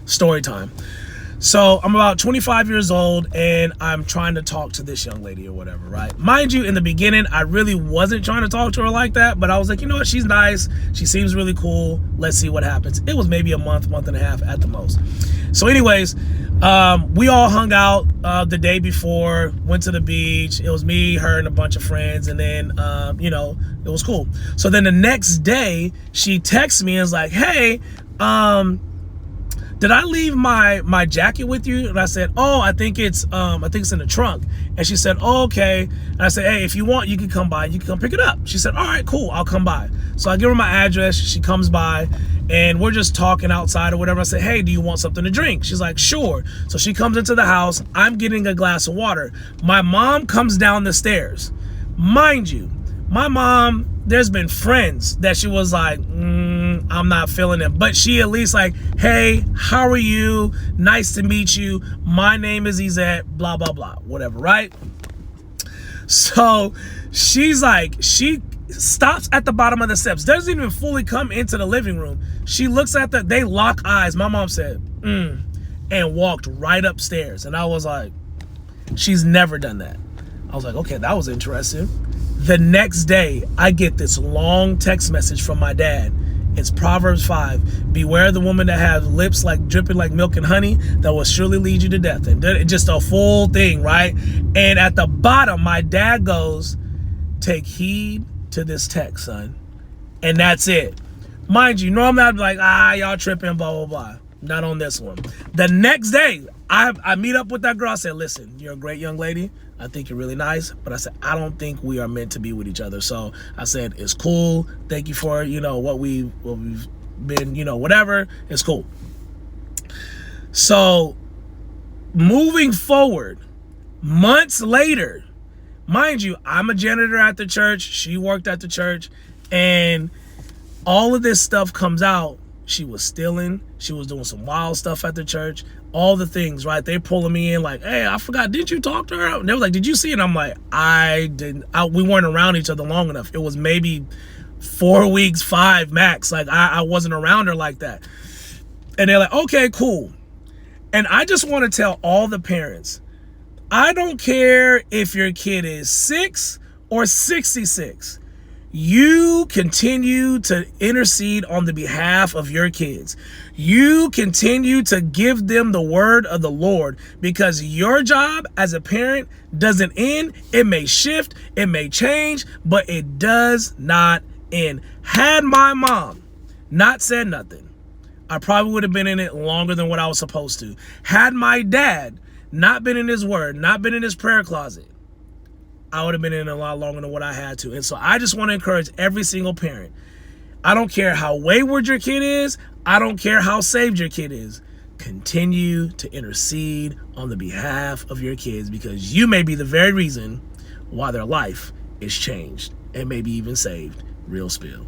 Story time. So I'm about 25 years old and I'm trying to talk to this young lady or whatever, right? Mind you, in the beginning, I really wasn't trying to talk to her like that, but I was like, you know what? She's nice. She seems really cool. Let's see what happens. It was maybe a month and a half at the most. So anyways, we all hung out the day before, went to the beach. It was me, her, and a bunch of friends. And then, it was cool. So then the next day, she texts me and is like, hey, did I leave my jacket with you? And I said, oh, I think it's in the trunk. And she said, oh, okay. And I said, hey, if you want, you can come by. You can come pick it up. She said, all right, cool. I'll come by. So I give her my address. She comes by and we're just talking outside or whatever. I said, hey, do you want something to drink? She's like, sure. So she comes into the house. I'm getting a glass of water. My mom comes down the stairs. Mind you, my mom, there's been friends that she was like, I'm not feeling it. But she at least like, hey, how are you? Nice to meet you. My name is Izette, blah, blah, blah, whatever, right? So she's like, she stops at the bottom of the steps, doesn't even fully come into the living room. She looks at they lock eyes. My mom said, and walked right upstairs. And I was like, she's never done that. I was like, okay, that was interesting. The next day, I get this long text message from my dad. It's Proverbs 5. Beware the woman that has lips like dripping like milk and honey that will surely lead you to death. And just a full thing, right? And at the bottom, my dad goes, take heed to this text, son. And that's it. Mind you, normally I'd be like, y'all tripping, blah, blah, blah. Not on this one. The next day, I meet up with that girl. I said, listen, you're a great young lady. I think you're really nice, but I said, I don't think we are meant to be with each other. So I said, it's cool. Thank you for, what we've been, whatever. It's cool. So moving forward, months later, mind you, I'm a janitor at the church. She worked at the church, and all of this stuff comes out. She was stealing. She was doing some wild stuff at the church. All the things, right? They pulling me in like, hey, I forgot. Didn't you talk to her? And they was like, did you see it? I'm like, I didn't. We weren't around each other long enough. It was maybe 4 weeks, 5 max. Like I wasn't around her like that. And they're like, okay, cool. And I just want to tell all the parents, I don't care if your kid is 6 or 66. You continue to intercede on the behalf of your kids. You continue to give them the word of the Lord, because your job as a parent doesn't end. It may shift, it may change, but it does not end. Had my mom not said nothing, I probably would have been in it longer than what I was supposed to. Had my dad not been in his word, not been in his prayer closet, I would have been in a lot longer than what I had to. And so I just want to encourage every single parent. I don't care how wayward your kid is. I don't care how saved your kid is. Continue to intercede on the behalf of your kids, because you may be the very reason why their life is changed and maybe even saved. Real spill.